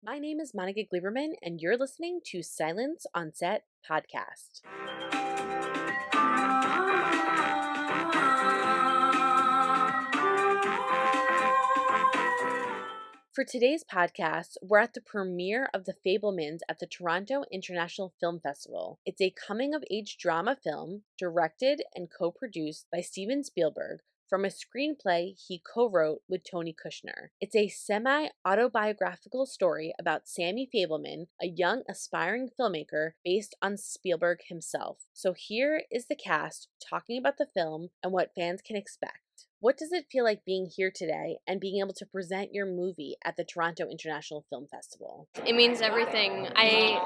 My name is Monica Gleberman, and you're listening to Silence on Set podcast. For today's podcast, we're at the premiere of The Fabelmans at the Toronto International Film Festival. It's a coming-of-age drama film directed and co-produced by Steven Spielberg from a screenplay he co-wrote with Tony Kushner. It's a semi-autobiographical story about Sammy Fabelman, a young aspiring filmmaker based on Spielberg himself. So here is the cast talking about the film and what fans can expect. What does it feel like being here today and being able to present your movie at the Toronto International Film Festival? It means everything. I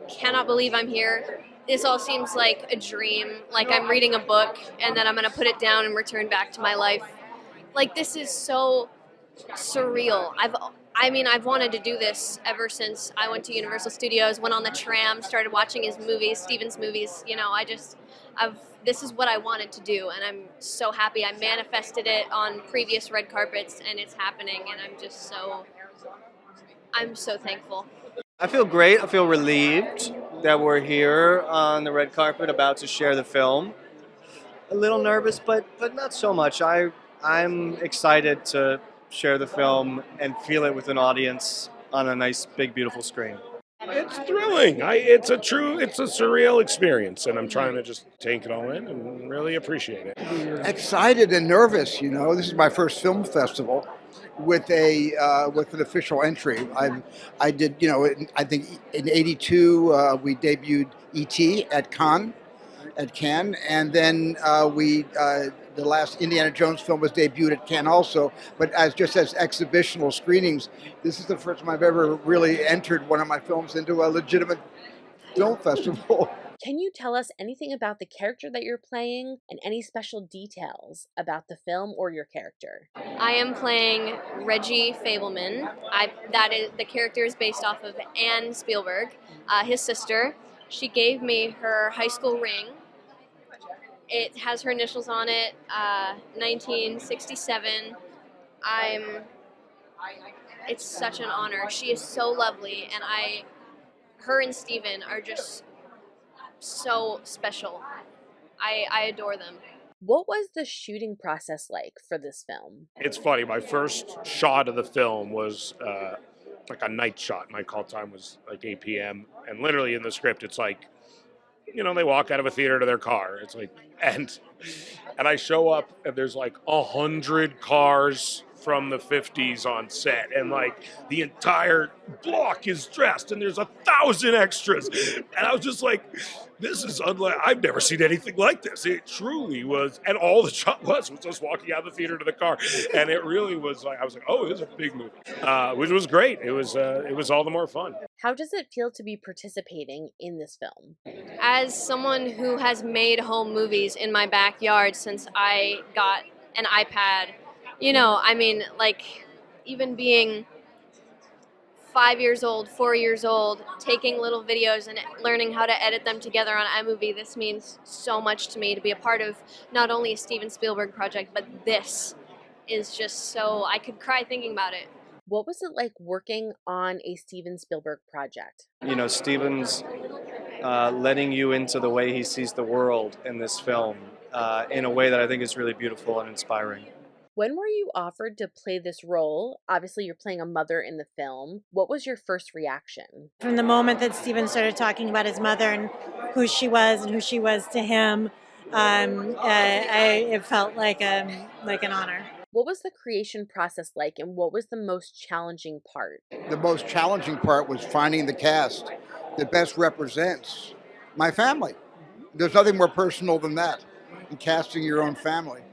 cannot believe I'm here. This all seems like a dream, like I'm reading a book and then I'm going to put it down and return back to my life. Like, this is so surreal. I've wanted to do this ever since I went to Universal Studios, went on the tram, started watching his movies, Steven's movies. This is what I wanted to do, and I'm so happy. I manifested it on previous red carpets, and it's happening, and I'm so thankful. I feel great. I feel relieved that we're here on the red carpet about to share the film. A little nervous, but not so much. I'm excited to share the film and feel it with an audience on a nice, big, beautiful screen. It's thrilling. It's a surreal experience, and I'm trying to just take it all in and really appreciate it. Excited and nervous, This is my first film festival with an official entry. I did, I think in '82 we debuted E.T. at Cannes, and then the last Indiana Jones film was debuted at Cannes also, but as exhibitional screenings. This is the first time I've ever really entered one of my films into a legitimate film festival. Can you tell us anything about the character that you're playing and any special details about the film or your character? I am playing Reggie Fabelman. The character is based off of Anne Spielberg, his sister. She gave me her high school ring. It has her initials on it, 1967. It's such an honor. She is so lovely, and her and Steven are just so special. I adore them. What was the shooting process like for this film? It's funny. My first shot of the film was like a night shot. My call time was like 8 p.m. And literally in the script, it's like, they walk out of a theater to their car. It's like, and I show up and there's like 100 cars from the 50s on set, and like the entire block is dressed, and there's 1,000 extras, and I was just like, this is unlike, I've never seen anything like this. It truly was, and all the shot was just walking out of the theater to the car, and it really was like, I was like, oh, it was a big movie, which was great. It was all the more fun. How does it feel to be participating in this film? As someone who has made home movies in my backyard since I got an iPad, even being 5 years old, 4 years old, taking little videos and learning how to edit them together on iMovie, this means so much to me to be a part of not only a Steven Spielberg project, but this is just so, I could cry thinking about it. What was it like working on a Steven Spielberg project? Steven's letting you into the way he sees the world in this film in a way that I think is really beautiful and inspiring. When were you offered to play this role? Obviously, you're playing a mother in the film. What was your first reaction? From the moment that Steven started talking about his mother and who she was to him, it felt like an honor. What was the creation process like, and what was the most challenging part? The most challenging part was finding the cast that best represents my family. There's nothing more personal than that, in casting your own family.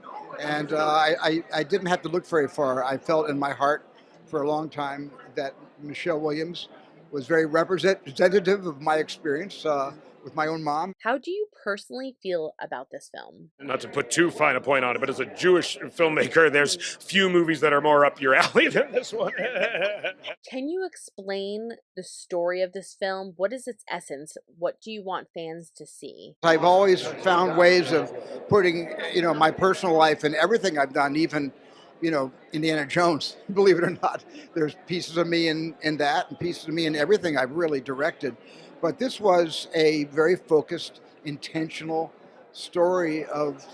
And I didn't have to look very far. I felt in my heart for a long time that Michelle Williams was very representative of my experience with my own mom. How do you personally feel about this film? Not to put too fine a point on it, but as a Jewish filmmaker, there's few movies that are more up your alley than this one. Can you explain the story of this film? What is its essence? What do you want fans to see? I've always found ways of putting, my personal life and everything I've done, even Indiana Jones. Believe it or not, there's pieces of me in that, and pieces of me in everything I've really directed. But this was a very focused, intentional story of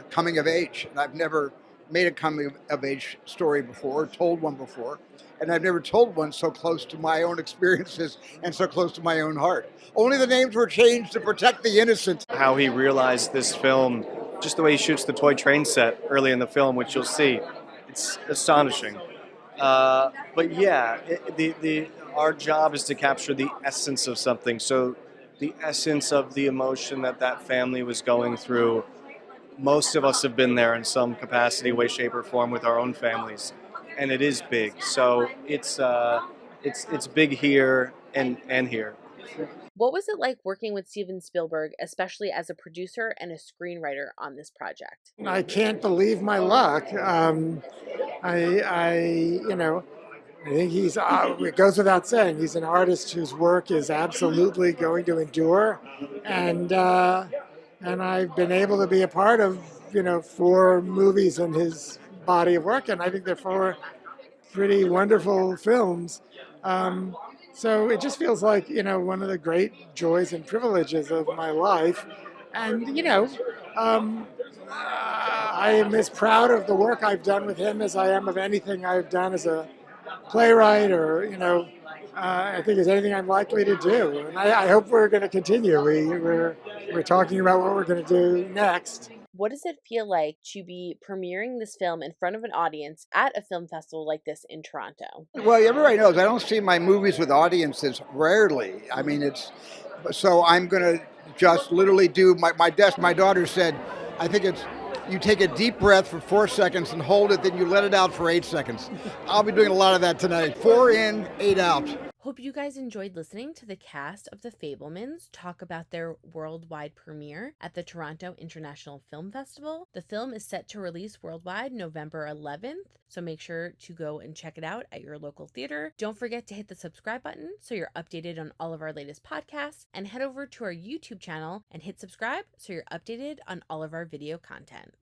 coming of age. And I've never made a coming of age story before, told one before, and I've never told one so close to my own experiences and so close to my own heart. Only the names were changed to protect the innocent. How he realized this film, just the way he shoots the toy train set early in the film, which you'll see, it's astonishing. But yeah, our job is to capture the essence of something. So the essence of the emotion that family was going through. Most of us have been there in some capacity, way, shape, or form with our own families, and it is big. So it's big here and here. What was it like working with Steven Spielberg, especially as a producer and a screenwriter on this project? I can't believe my luck. I think it goes without saying, he's an artist whose work is absolutely going to endure. And I've been able to be a part of, 4 movies in his body of work. And I think they're 4 pretty wonderful films. So it just feels like, one of the great joys and privileges of my life. And, I am as proud of the work I've done with him as I am of anything I've done as a playwright or, I think is anything I'm likely to do. And I hope we're going to continue. We're talking about what we're going to do next. What does it feel like to be premiering this film in front of an audience at a film festival like this in Toronto? Well, everybody knows I don't see my movies with audiences rarely. I mean, so I'm going to just literally do my desk. My daughter said, I think it's, you take a deep breath for 4 seconds and hold it, then you let it out for 8 seconds. I'll be doing a lot of that tonight. 4 in, 8 out. Hope you guys enjoyed listening to the cast of The Fabelmans talk about their worldwide premiere at the Toronto International Film Festival. The film is set to release worldwide November 11th, so make sure to go and check it out at your local theater. Don't forget to hit the subscribe button so you're updated on all of our latest podcasts, and head over to our YouTube channel and hit subscribe so you're updated on all of our video content.